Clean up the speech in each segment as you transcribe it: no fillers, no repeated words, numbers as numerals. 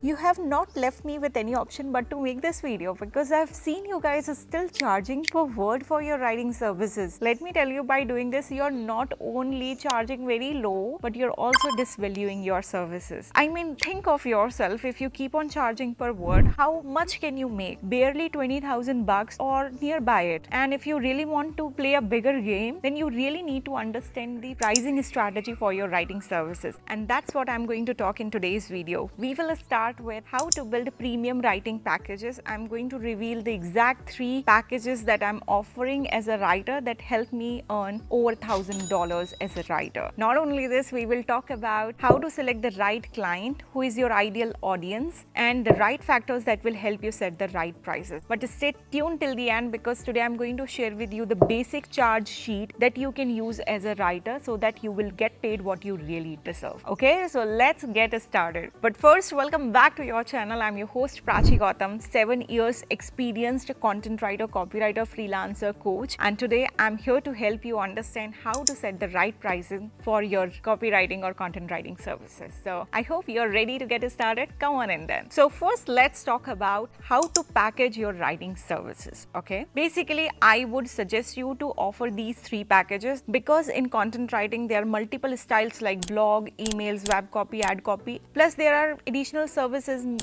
You have not left me with any option but to make this video because I've seen you guys are still charging per word for your writing services. Let me tell you, by doing this, you're not only charging very low, but you're also disvaluing your services. I mean, think of yourself. If you keep on charging per word, how much can you make? Barely 20,000 bucks or nearby it. And if you really want to play a bigger game, then you really need to understand the pricing strategy for your writing services. And that's what I'm going to talk in today's video. We will start with how to build premium writing packages. I'm going to reveal the exact 3 packages that I'm offering as a writer that help me earn over $1,000 as a writer. Not only this, we will talk about how to select the right client, who is your ideal audience, and the right factors that will help you set the right prices. But stay tuned till the end because today I'm going to share with you the basic charge sheet that you can use as a writer so that you will get paid what you really deserve. Okay, so let's get started. But first, welcome back to your channel. I'm your host Prachi Gautam, 7 years experienced content writer, copywriter, freelancer, coach, and today I'm here to help you understand how to set the right pricing for your copywriting or content writing services. So I hope you're ready to get started. Come on in then. So first, let's talk about how to package your writing services. Okay, basically I would suggest you to offer these 3 packages because in content writing there are multiple styles like blog, emails, web copy, ad copy, plus there are additional services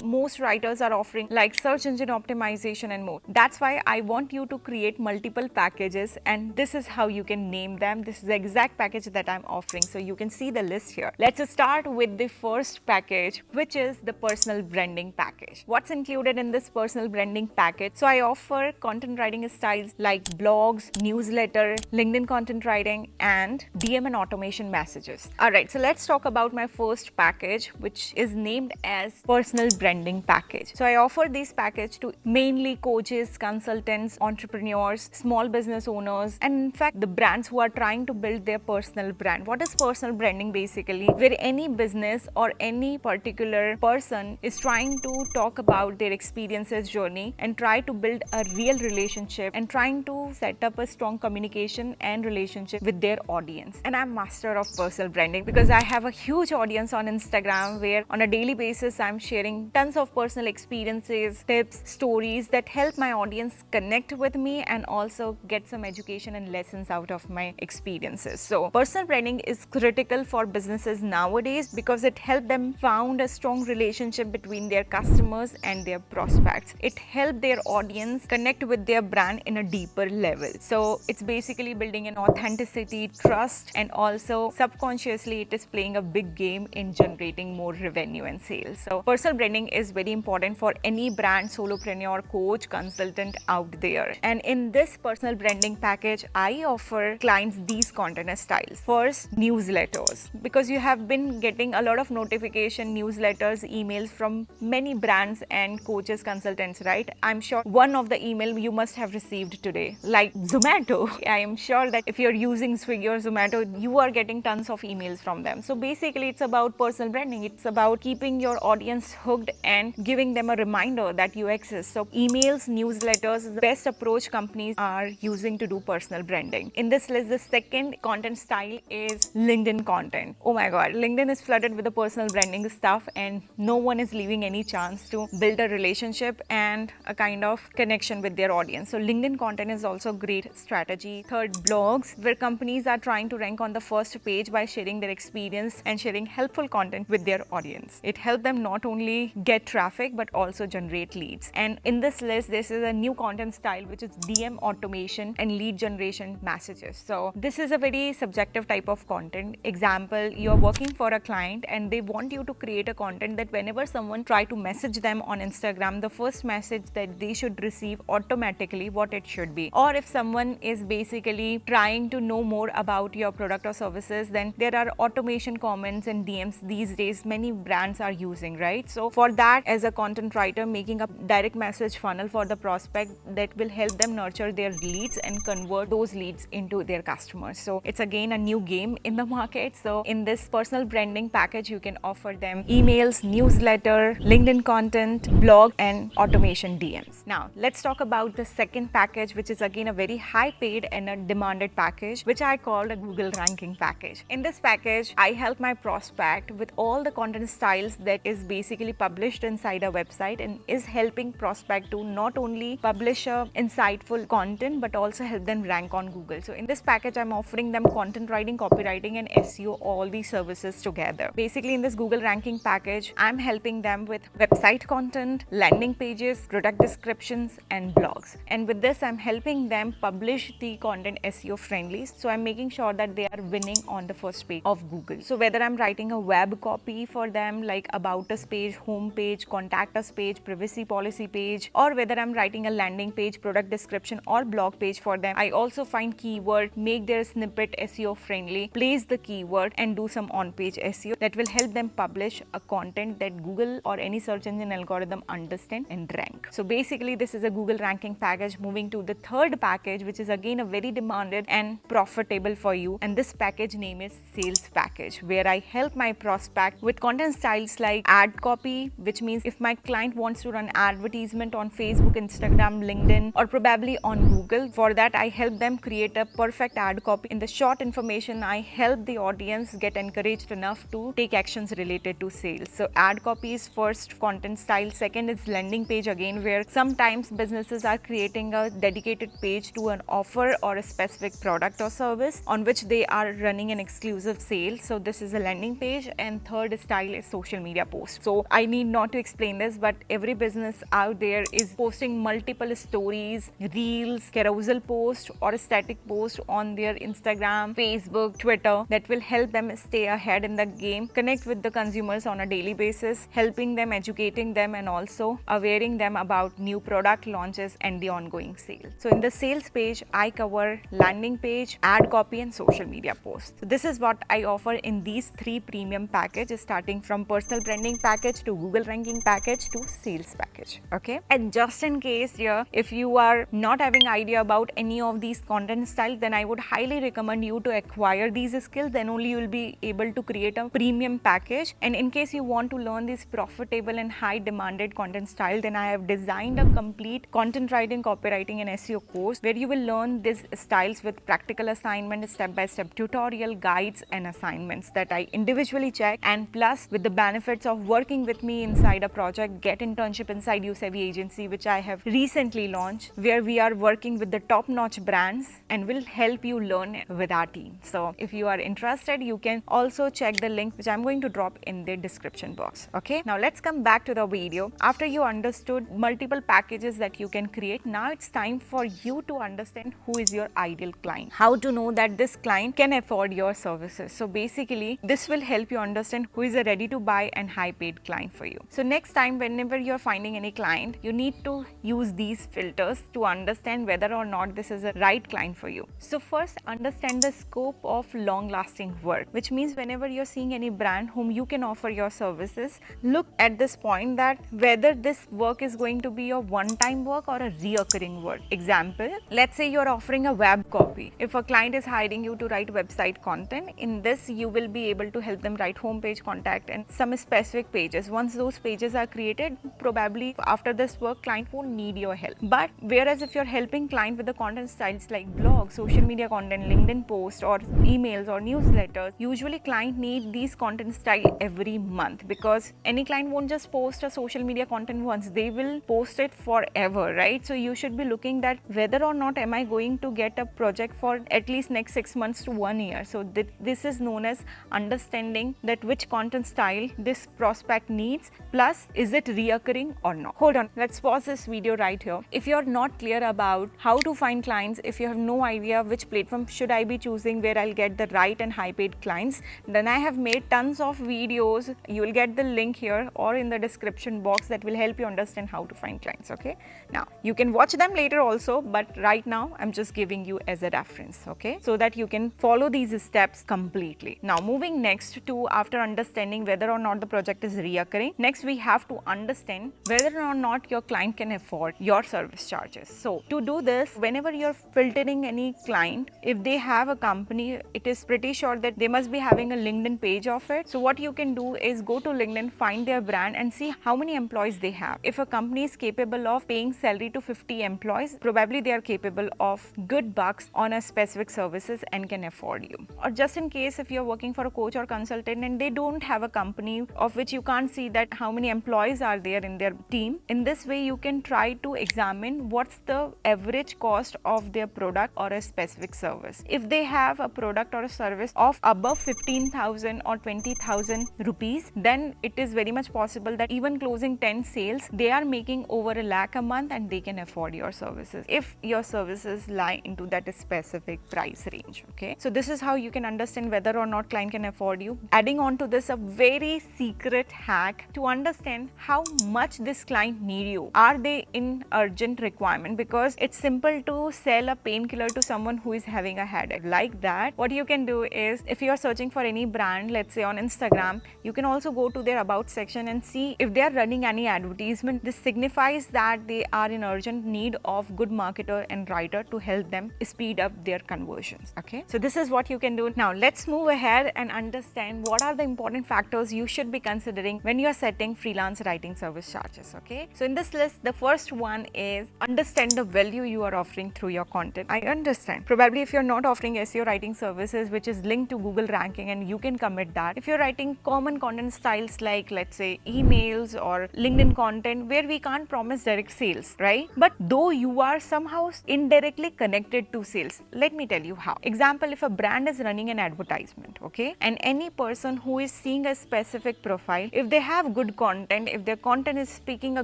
most writers are offering like search engine optimization and more. That's why I want you to create multiple packages, and this is how you can name them. This is the exact package that I'm offering, so you can see the list here. Let's start with the first package, which is the personal branding package. What's included in this personal branding package? So I offer content writing styles like blogs, newsletter, LinkedIn content writing, and DM and automation messages. Alright, so let's talk about my first package, which is named as personal branding package. So I offer this package to mainly coaches, consultants, entrepreneurs, small business owners, and in fact the brands who are trying to build their personal brand. What is personal branding? Basically, where any business or any particular person is trying to talk about their experiences, journey, and try to build a real relationship and trying to set up a strong communication and relationship with their audience. And I'm master of personal branding because I have a huge audience on Instagram where on a daily basis I'm sharing tons of personal experiences, tips, stories that help my audience connect with me and also get some education and lessons out of my experiences. So personal branding is critical for businesses nowadays because it helps them found a strong relationship between their customers and their prospects. It helps their audience connect with their brand in a deeper level. So it's basically building an authenticity, trust, and also subconsciously it is playing a big game in generating more revenue and sales. So personal branding is very important for any brand, solopreneur, coach, consultant out there. And in this personal branding package, I offer clients these content styles. First, newsletters, because you have been getting a lot of notification, newsletters, emails from many brands and coaches, consultants, right? I'm sure one of the email you must have received today, like Zomato. I am sure that if you're using Swiggy or Zomato, you are getting tons of emails from them. So basically it's about personal branding. It's about keeping your audience hooked and giving them a reminder that you exist. So emails, newsletters is the best approach companies are using to do personal branding. In this list, the second content style is LinkedIn content. Oh my god, LinkedIn is flooded with the personal branding stuff and no one is leaving any chance to build a relationship and a kind of connection with their audience. So LinkedIn content is also a great strategy. Third, blogs, where companies are trying to rank on the first page by sharing their experience and sharing helpful content with their audience. It helps them not only get traffic but also generate leads. And in this list, this is a new content style which is DM automation and lead generation messages. So this is a very subjective type of content. Example, you're working for a client and they want you to create a content that whenever someone try to message them on Instagram, the first message that they should receive automatically what it should be. Or if someone is basically trying to know more about your product or services, then there are automation comments and DMs these days many brands are using, right? So for that, as a content writer, making a direct message funnel for the prospect that will help them nurture their leads and convert those leads into their customers. So it's again a new game in the market. So in this personal branding package, you can offer them emails, newsletter, LinkedIn content, blog, and automation DMs. Now let's talk about the second package, which is again a very high paid and a demanded package, which I called a Google ranking package. In this package, I help my prospect with all the content styles that is based basically published inside a website and is helping prospect to not only publish insightful content but also help them rank on Google. So in this package, I'm offering them content writing, copywriting and SEO, all these services together. Basically in this Google ranking package, I'm helping them with website content, landing pages, product descriptions and blogs. And with this, I'm helping them publish the content SEO friendly. So I'm making sure that they are winning on the first page of Google. So whether I'm writing a web copy for them like about us page, home page, contact us page, privacy policy page, or whether I'm writing a landing page, product description or blog page for them, I also find keyword, make their snippet SEO friendly, place the keyword and do some on-page SEO that will help them publish a content that Google or any search engine algorithm understand and rank. So basically this is a Google ranking package. Moving to the third package, which is again a very demanded and profitable for you, and this package name is sales package, where I help my prospect with content styles like ad copy, which means if my client wants to run advertisement on Facebook, Instagram, LinkedIn or probably on Google, for that I help them create a perfect ad copy. In the short information, I help the audience get encouraged enough to take actions related to sales. So ad copy is first content style, second is landing page, again where sometimes businesses are creating a dedicated page to an offer or a specific product or service on which they are running an exclusive sale. So this is a landing page. And third style is social media post. So I need not to explain this, but every business out there is posting multiple stories, reels, carousel post or a static post on their Instagram, Facebook, Twitter that will help them stay ahead in the game, connect with the consumers on a daily basis, helping them, educating them and also awareing them about new product launches and the ongoing sale. So in the sales page, I cover landing page, ad copy and social media posts. So this is what I offer in these three premium packages, starting from personal branding package to Google ranking package to sales package. Okay. And just in case here, if you are not having idea about any of these content styles, then I would highly recommend you to acquire these skills. Then only you will be able to create a premium package. And in case you want to learn this profitable and high demanded content style, then I have designed a complete content writing, copywriting and SEO course where you will learn these styles with practical assignment, step-by-step tutorial, guides and assignments that I individually check, and plus with the benefits of working with me inside a project, get internship inside YouSavvy agency, which I have recently launched, where we are working with the top-notch brands and will help you learn with our team. So if you are interested, you can also check the link which I'm going to drop in the description box. Okay, now let's come back to the video. After you understood multiple packages that you can create, now it's time for you to understand who is your ideal client, how to know that this client can afford your services. So basically this will help you understand who is a ready to buy and high paid client for you. So next time whenever you're finding any client, you need to use these filters to understand whether or not this is a right client for you. So first, understand the scope of long lasting work, which means whenever you're seeing any brand whom you can offer your services, look at this point that whether this work is going to be a one-time work or a reoccurring work. Example, let's say you're offering a web copy. If a client is hiring you to write website content, in this you will be able to help them write homepage, contact and some specific pages. Once those pages are created, probably after this work, client won't need your help. But whereas if you're helping client with the content styles like blog, social media content, LinkedIn post or emails or newsletters, usually client need these content style every month, because any client won't just post a social media content once, they will post it forever, right? So you should be looking that whether or not am I going to get a project for at least next 6 months to 1 year. So this is known as understanding that which content style this prospect needs, plus is it reoccurring or not. Hold on, let's pause this video right here. If you're not clear about how to find clients, if you have no idea which platform should I be choosing where I'll get the right and high paid clients, then I have made tons of videos. You will get the link here or in the description box that will help you understand how to find clients. Okay, now you can watch them later also, but right now I'm just giving you as a reference, okay, so that you can follow these steps completely. Now moving next to, after understanding whether or not the project is reoccurring, next we have to understand whether or not your client can afford your service charges. So to do this, whenever you're filtering any client, if they have a company, it is pretty sure that they must be having a LinkedIn page of it. So what you can do is go to LinkedIn, find their brand and see how many employees they have. If a company is capable of paying salary to 50 employees, probably they are capable of good bucks on a specific services and can afford you. Or just in case if you're working for a coach or consultant and they don't have a company of which you can't can't see that how many employees are there in their team. In this way, you can try to examine what's the average cost of their product or a specific service. If they have a product or a service of above 15,000 or 20,000 rupees, then it is very much possible that even closing 10 sales, they are making over a lakh a month and they can afford your services if your services lie into that specific price range. Okay, so this is how you can understand whether or not client can afford you. Adding on to this, a very secret hack to understand how much this client need you. Are they in urgent requirement? Because it's simple to sell a painkiller to someone who is having a headache. Like that, what you can do is, if you are searching for any brand, let's say on Instagram, you can also go to their about section and see if they are running any advertisement. This signifies that they are in urgent need of good marketer and writer to help them speed up their conversions. Okay, so this is what you can do. Now let's move ahead and understand what are the important factors you should be considering when you are setting freelance writing service charges. Okay, so in this list, the first one is understand the value you are offering through your content. I understand probably if you're not offering SEO writing services which is linked to Google ranking, and you can commit that. If you're writing common content styles like, let's say, emails or LinkedIn content where we can't promise direct sales, right? But though you are somehow indirectly connected to sales. Let me tell you how. Example, if a brand is running an advertisement, okay, and any person who is seeing a specific profile, if they have good content, if their content is speaking a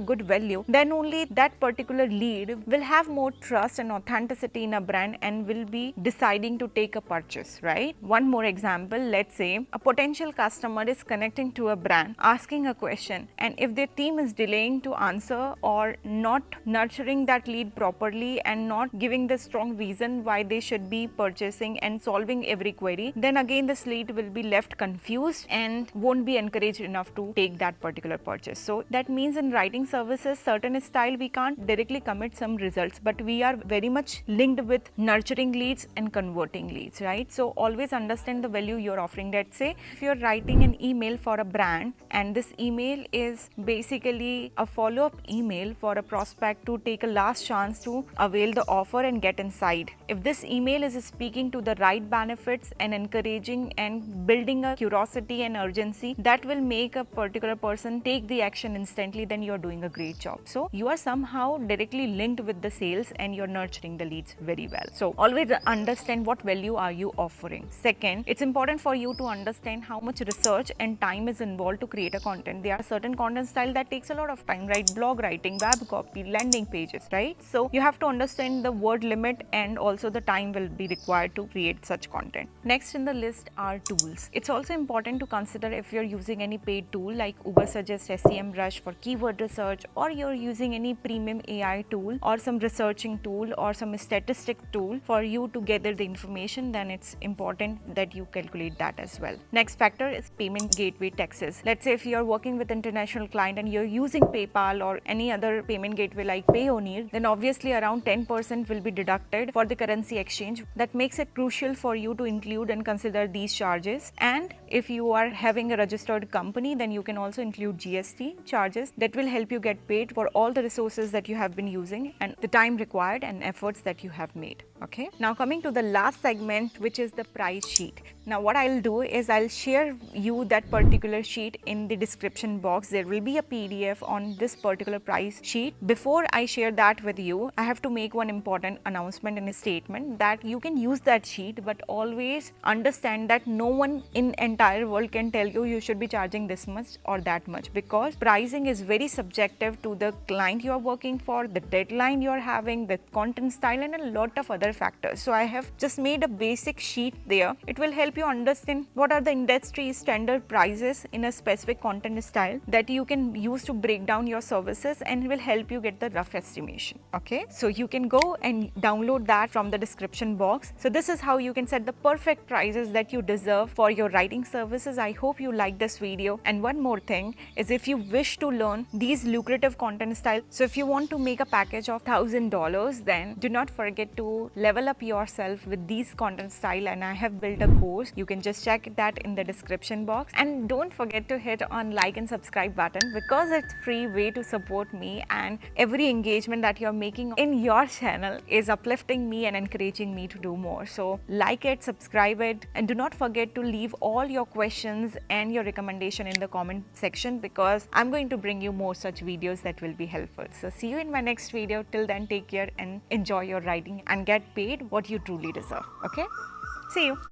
good value, then only that particular lead will have more trust and authenticity in a brand and will be deciding to take a purchase, right? One more example, let's say a potential customer is connecting to a brand, asking a question, and if their team is delaying to answer or not nurturing that lead properly and not giving the strong reason why they should be purchasing and solving every query, then again this lead will be left confused and won't be encouraged enough to take that particular purchase. So that means in writing services, certain style we can't directly commit some results, but we are very much linked with nurturing leads and converting leads, right? So always understand the value you're offering. Let's say if you're writing an email for a brand and this email is basically a follow-up email for a prospect to take a last chance to avail the offer and get inside. If this email is speaking to the right benefits and encouraging and building a curiosity and urgency that will make a particular person take the action instantly, then you're doing a great job. So you are somehow directly linked with the sales and you're nurturing the leads very well. So always understand what value are you offering. Second, it's important for you to understand how much research and time is involved to create a content. There are certain content style that takes a lot of time, right? Blog writing, web copy, landing pages, right? So you have to understand the word limit and also the time will be required to create such content. Next in the list are tools. It's also important to consider if you're using any paid tool like Uber Suggest, SEMrush for keyword research, or you're using any premium AI tool or some researching tool or some statistic tool for you to gather the information, then it's important that you calculate that as well. Next factor is payment gateway taxes. Let's say if you're working with international client and you're using PayPal or any other payment gateway like Payoneer, then obviously around 10% will be deducted for the currency exchange. That makes it crucial for you to include and consider these charges. And if you are having a registered company, then you can also include GST charges that will help you get paid for all the resources that you have been using and the time required and efforts that you have made. Okay, now coming to the last segment, which is the price sheet. Now what I'll do is I'll share you that particular sheet in the description box. There will be a PDF on this particular price sheet. Before I share that with you, I have to make one important announcement and a statement that you can use that sheet, but always understand that no one in entire world can tell you should be charging this much or that much, because pricing is very subjective to the client you are working for, the deadline you are having, the content style, and a lot of other factors. So I have just made a basic sheet there. It will help you understand what are the industry standard prices in a specific content style that you can use to break down your services, and will help you get the rough estimation. Okay, so you can go and download that from the description box. So this is how you can set the perfect prices that you deserve for your writing services. I hope you like this video. And one more thing is, if you wish to learn these lucrative content styles, so if you want to make a package of $1,000, then do not forget to level up yourself with these content style, and I have built a course. You can just check that in the description box, and don't forget to hit on like and subscribe button because it's free way to support me, and every engagement that you're making in your channel is uplifting me and encouraging me to do more. So like it, subscribe it, and do not forget to leave all your questions and your recommendation in the comment section because I'm going to bring you more such videos that will be helpful. So see you in my next video. Till then, take care and enjoy your writing and get paid what you truly deserve. Okay? See you.